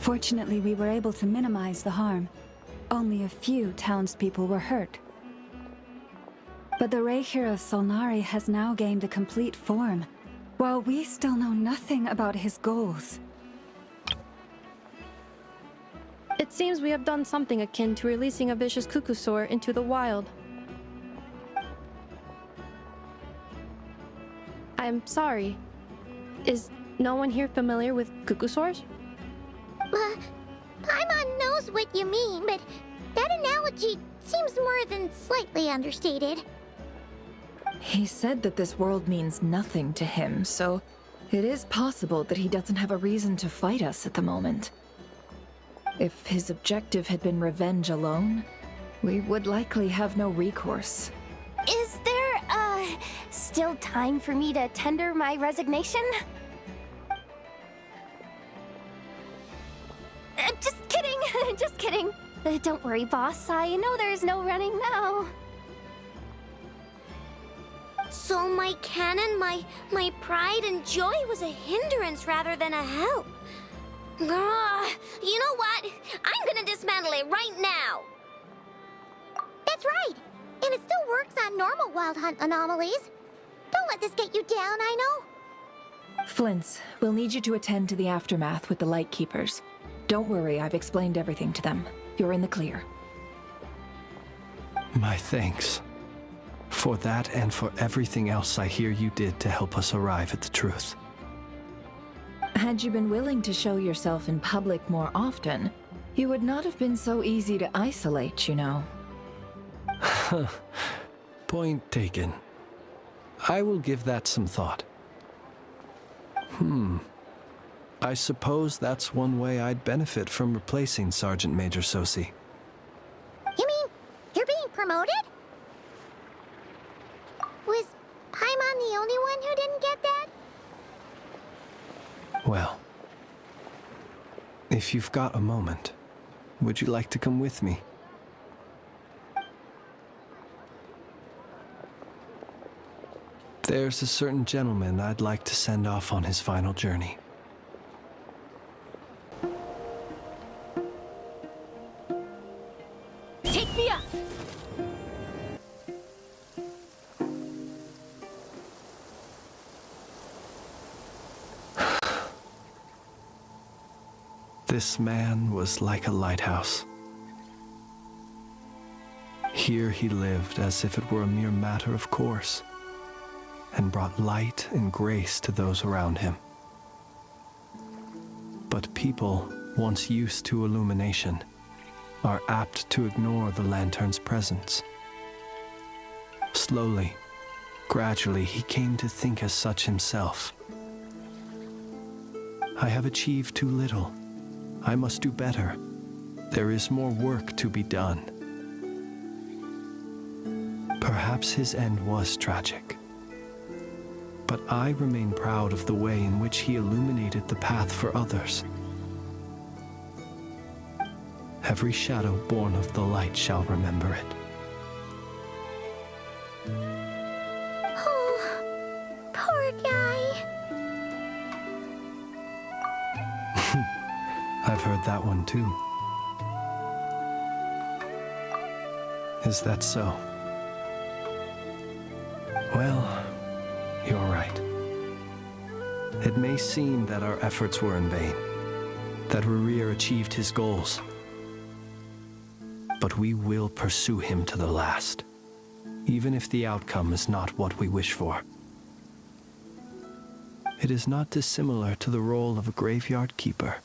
Fortunately, we were able to minimize the harm. Only a few townspeople were hurt. But the Reikir of Solnari has now gained a complete form, while we still know nothing about his goals. It seems we have done something akin to releasing a vicious Kukusaur into the wild. I'm sorry. Is no one here familiar with Kukusaurs? Paimon knows what you mean, but that analogy seems more than slightly understated. He said that this world means nothing to him, so it is possible that he doesn't have a reason to fight us at the moment. If his objective had been revenge alone, we would likely have no recourse. Is there, still time for me to tender my resignation? Just kidding, just kidding. Don't worry, boss. I know there's no running now. So my canon, my pride and joy was a hindrance rather than a help. You know what? I'm gonna dismantle it right now. That's right. And it still works on normal wild hunt anomalies. Don't let this get you down, I know. Flints, we'll need you to attend to the aftermath with the Lightkeepers. Don't worry, I've explained everything to them. You're in the clear. My thanks. For that and for everything else I hear you did to help us arrive at the truth. Had you been willing to show yourself in public more often, you would not have been so easy to isolate, you know. Point taken. I will give that some thought. I suppose that's one way I'd benefit from replacing Sergeant Major Sosi. You mean you're being promoted? Was Paimon the only one who didn't get that? Well, if you've got a moment, would you like to come with me? There's a certain gentleman I'd like to send off on his final journey. Take me up! This man was like a lighthouse. Here he lived as if it were a mere matter of course, and brought light and grace to those around him. But people, once used to illumination, are apt to ignore the lantern's presence. Slowly, gradually, he came to think as such himself. I have achieved too little. I must do better. There is more work to be done. Perhaps his end was tragic. But I remain proud of the way in which he illuminated the path for others. Every shadow born of the light shall remember it. Oh, poor guy. I've heard that one too. Is that so? Well, you're right. It may seem that our efforts were in vain, that Rerir achieved his goals. But we will pursue him to the last, even if the outcome is not what we wish for. It is not dissimilar to the role of a graveyard keeper.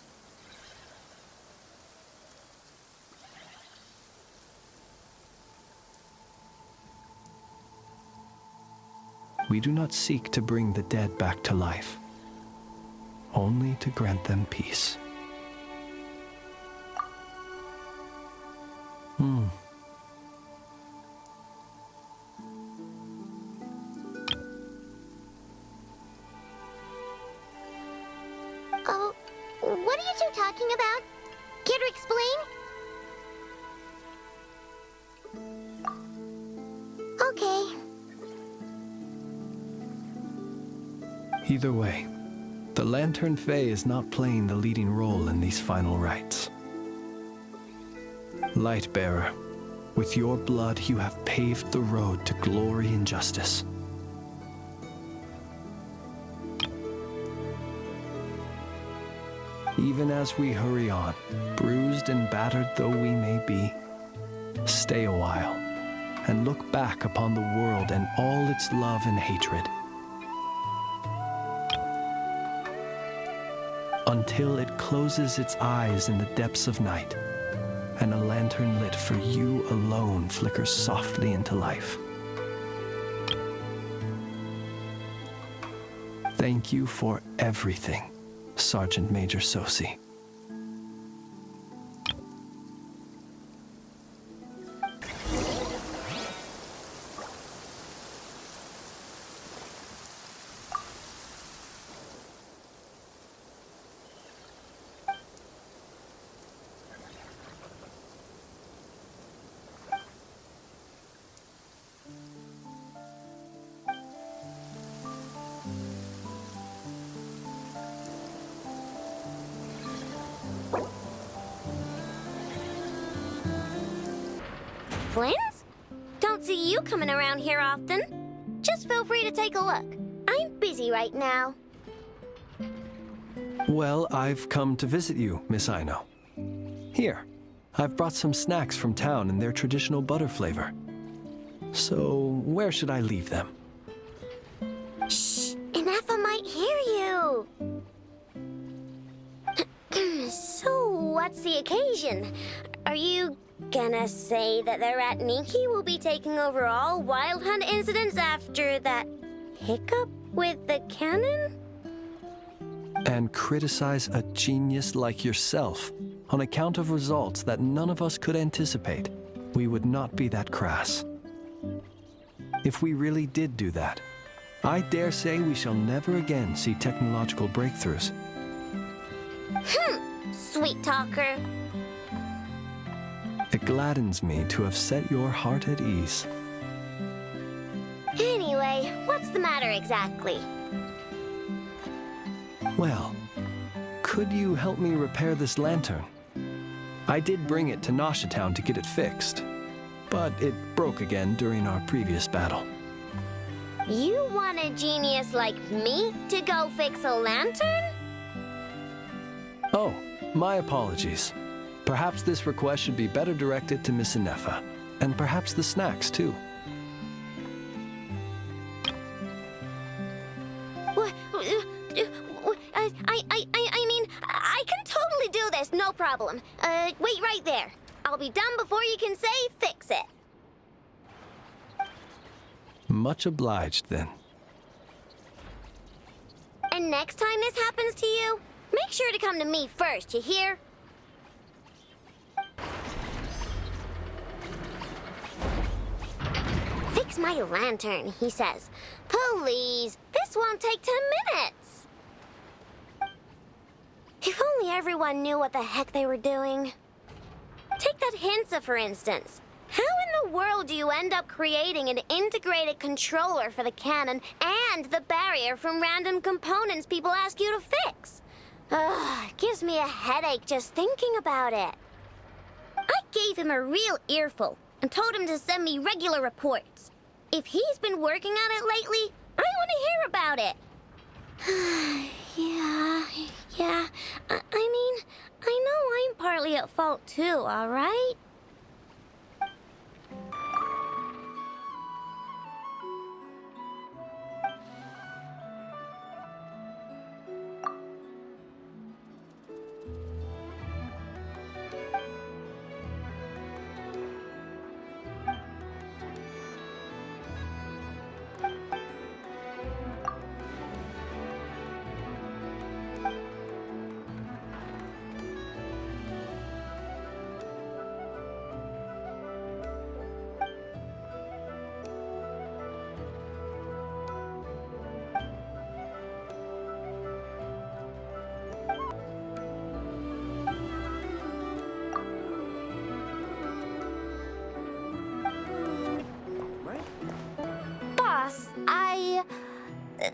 We do not seek to bring the dead back to life, only to grant them peace. Oh, what are you two talking about? Care to explain? Okay. Either way, The Lantern Fae is not playing the leading role in these final rites. Lightbearer, with your blood you have paved the road to glory and justice. Even as we hurry on, bruised and battered though we may be, stay a while and look back upon the world and all its love and hatred. Until it closes its eyes in the depths of night, and a lantern lit for you alone flickers softly into life. Thank you for everything, Sergeant Major Sosi. Flins? Don't see you coming around here often. Just feel free to take a look. I'm busy right now. Well, I've come to visit you, Miss Aino. Here, I've brought some snacks from town in their traditional butter flavor. So, where should I leave them? Shh! Ineffa might hear you! So, what's the occasion? Are you gonna say that the Rat Niki will be taking over all Wild Hunt incidents after that hiccup with the cannon? And criticize a genius like yourself on account of results that none of us could anticipate? We would not be that crass. If we really did do that, I dare say we shall never again see technological breakthroughs. Sweet talker. It gladdens me to have set your heart at ease. Anyway, what's the matter exactly? Well, could you help me repair this lantern? I did bring it to Nasha Town to get it fixed, but it broke again during our previous battle. You want a genius like me to go fix a lantern? Oh, my apologies. Perhaps this request should be better directed to Miss Ineffa, and perhaps the snacks too. I mean, I can totally do this, no problem. Wait right there. I'll be done before you can say fix it. Much obliged, then. And next time this happens to you, make sure to come to me first, you hear? Fix my lantern, he says. Please, this won't take 10 minutes. If only everyone knew what the heck they were doing. Take that Hinsa, for instance. How in the world do you end up creating an integrated controller for the cannon and the barrier from random components people ask you to fix? Ugh, it gives me a headache just thinking about it. I gave him a real earful and told him to send me regular reports. If he's been working on it lately, I want to hear about it. Yeah. I mean, I know I'm partly at fault too, all right?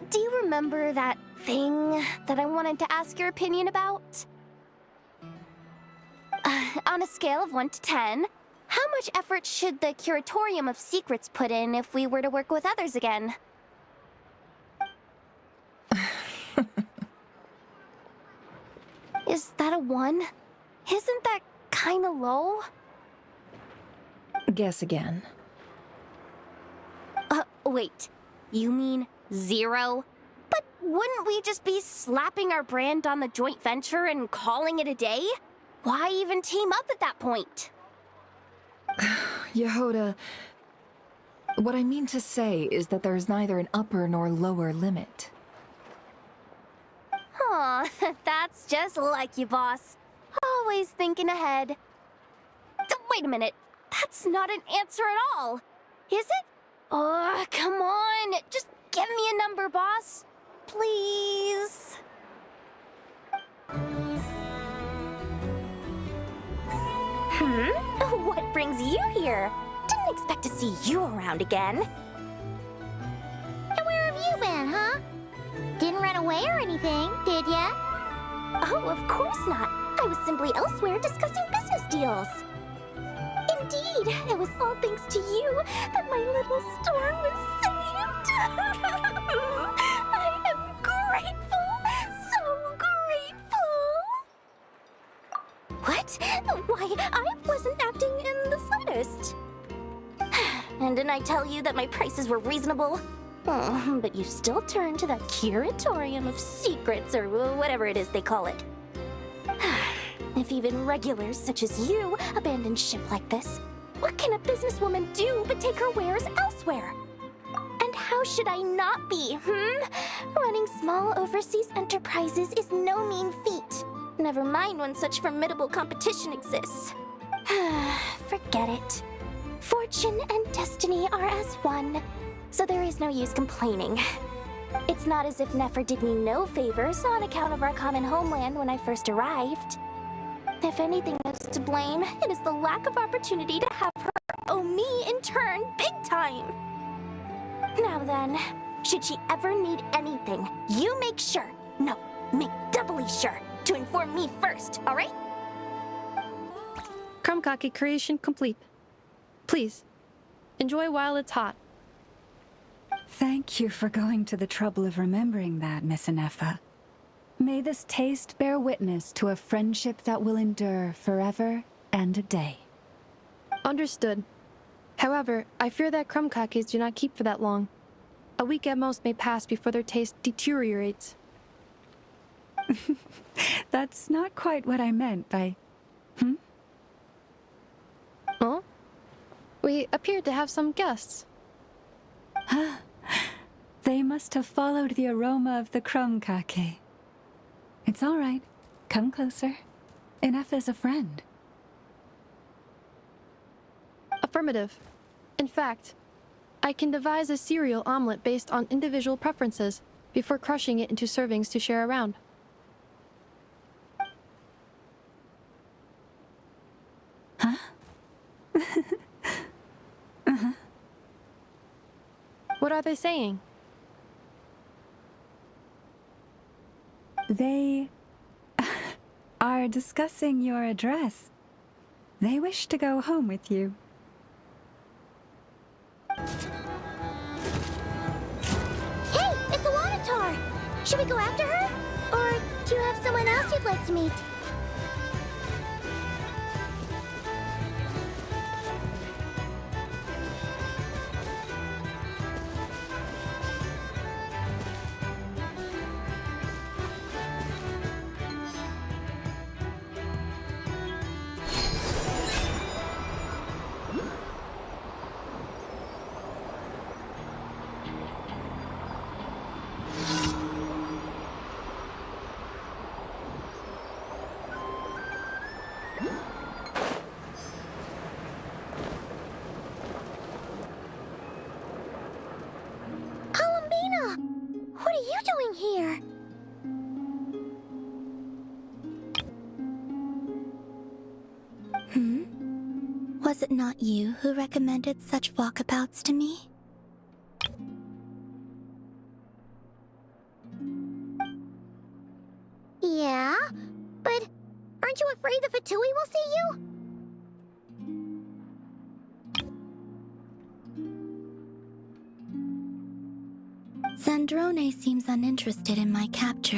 Do you remember that thing that I wanted to ask your opinion about. On a scale of 1 to 10, how much effort should the Curatorium of Secrets put in if we were to work with others again? Is that a 1? Isn't that kinda low? Guess again. Wait. You mean 0? But wouldn't we just be slapping our brand on the joint venture and calling it a day? Why even team up at that point? Yehoda, what I mean to say is that there's neither an upper nor lower limit. Aw, that's just like you, boss. Always thinking ahead. Wait a minute. That's not an answer at all. Is it? Oh, come on. Just give me a number, boss. Please. What brings you here? Didn't expect to see you around again. And where have you been, huh? Didn't run away or anything, did ya? Oh, of course not. I was simply elsewhere discussing business deals. Indeed, it was all thanks to you that my little store was saved. I am grateful, so grateful. What? Why, I wasn't acting in the slightest. And didn't I tell you that my prices were reasonable? Oh, but you still turn to that Curatorium of Secrets, or whatever it is they call it. If even regulars such as you abandon ship like this, what can a businesswoman do but take her wares elsewhere? And how should I not be, Running small overseas enterprises is no mean feat. Never mind when such formidable competition exists. Forget it. Fortune and destiny are as one, so there is no use complaining. It's not as if Nefer did me no favors on account of our common homeland when I first arrived. If anything is to blame, it is the lack of opportunity to have her owe me in turn big time. Now then, should she ever need anything, you make sure, no, make doubly sure, to inform me first, alright? Krumkake creation complete. Please, enjoy while it's hot. Thank you for going to the trouble of remembering that, Miss Anefa. May this taste bear witness to a friendship that will endure forever and a day. Understood. However, I fear that krumkakes do not keep for that long. A week at most may pass before their taste deteriorates. That's not quite what I meant by... Oh? We appeared to have some guests. They must have followed the aroma of the krumkake. It's all right. Come closer. Enough is a friend. Affirmative. In fact, I can devise a cereal omelet based on individual preferences before crushing it into servings to share around. Huh? What are they saying? They are discussing your address. They wish to go home with you. Hey, it's the Wanatar! Should we go after her? Or do you have someone else you'd like to meet? What are you doing here? Was it not you who recommended such walkabouts to me? But aren't you afraid the Fatui will see you? Zandrone seems uninterested in my capture,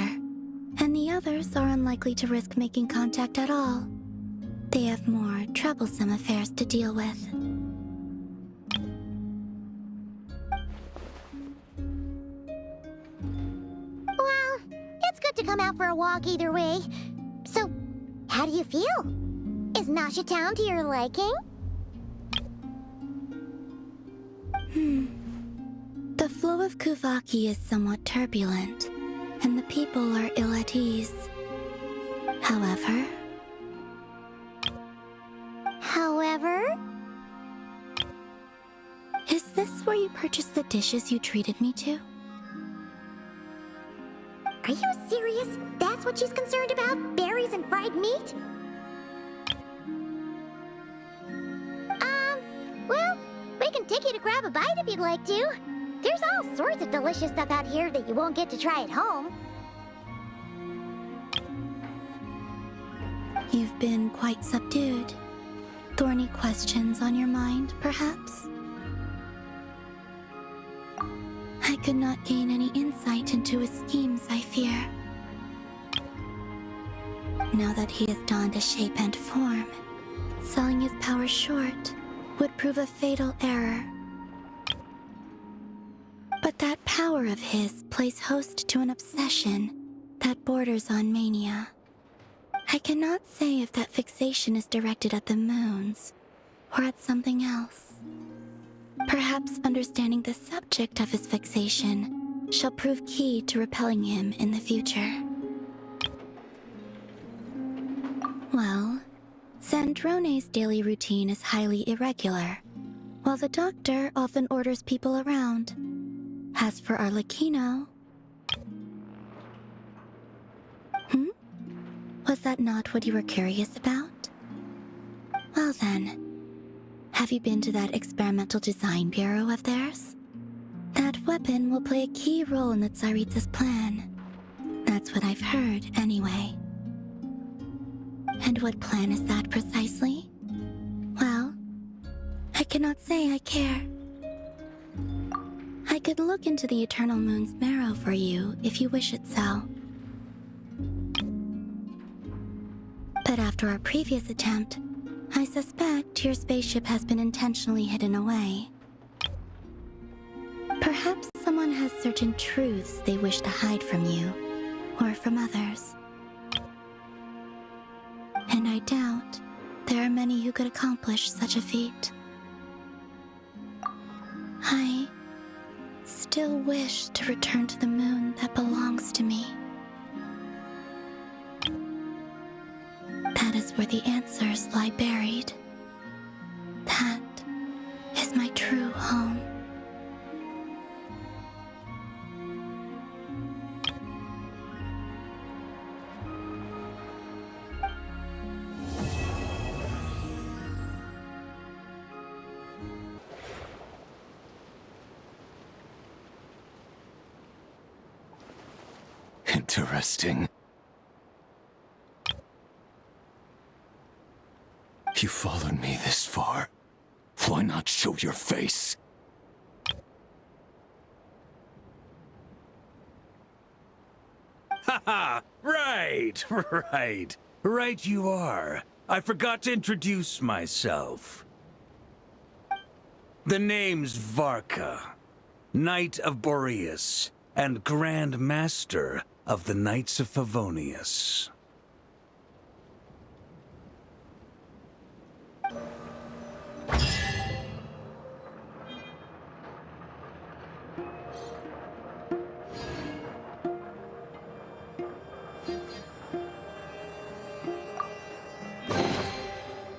and the others are unlikely to risk making contact at all. They have more troublesome affairs to deal with. Well, it's good to come out for a walk either way. So, how do you feel? Is Nasha Town to your liking? The flow of Kuvaki is somewhat turbulent, and the people are ill at ease. However... Is this where you purchased the dishes you treated me to? Are you serious? That's what she's concerned about? Berries and fried meat? Well, we can take you to grab a bite if you'd like to. There's all sorts of delicious stuff out here that you won't get to try at home. You've been quite subdued. Thorny questions on your mind, perhaps? I could not gain any insight into his schemes, I fear. Now that he has donned a shape and form, selling his power short would prove a fatal error. But that power of his plays host to an obsession that borders on mania. I cannot say if that fixation is directed at the moons or at something else. Perhaps understanding the subject of his fixation shall prove key to repelling him in the future. Well, Zandrone's daily routine is highly irregular, while the doctor often orders people around. As for Arlecchino... Was that not what you were curious about? Well then, have you been to that experimental design bureau of theirs? That weapon will play a key role in the Tsaritsa's plan. That's what I've heard, anyway. And what plan is that precisely? Well, I cannot say I care. I could look into the Eternal Moon's marrow for you if you wish it so. But after our previous attempt, I suspect your spaceship has been intentionally hidden away. Perhaps someone has certain truths they wish to hide from you, or from others. And I doubt there are many who could accomplish such a feat. I still wish to return to the moon that belongs to me. That is where the answers lie buried. That is my true home. Interesting. You followed me this far. Why not show your face? Haha! Right! Right you are. I forgot to introduce myself. The name's Varka, Knight of Boreas, and Grand Master of the Knights of Favonius.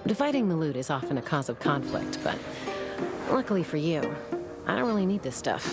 Dividing the loot is often a cause of conflict, but luckily for you, I don't really need this stuff.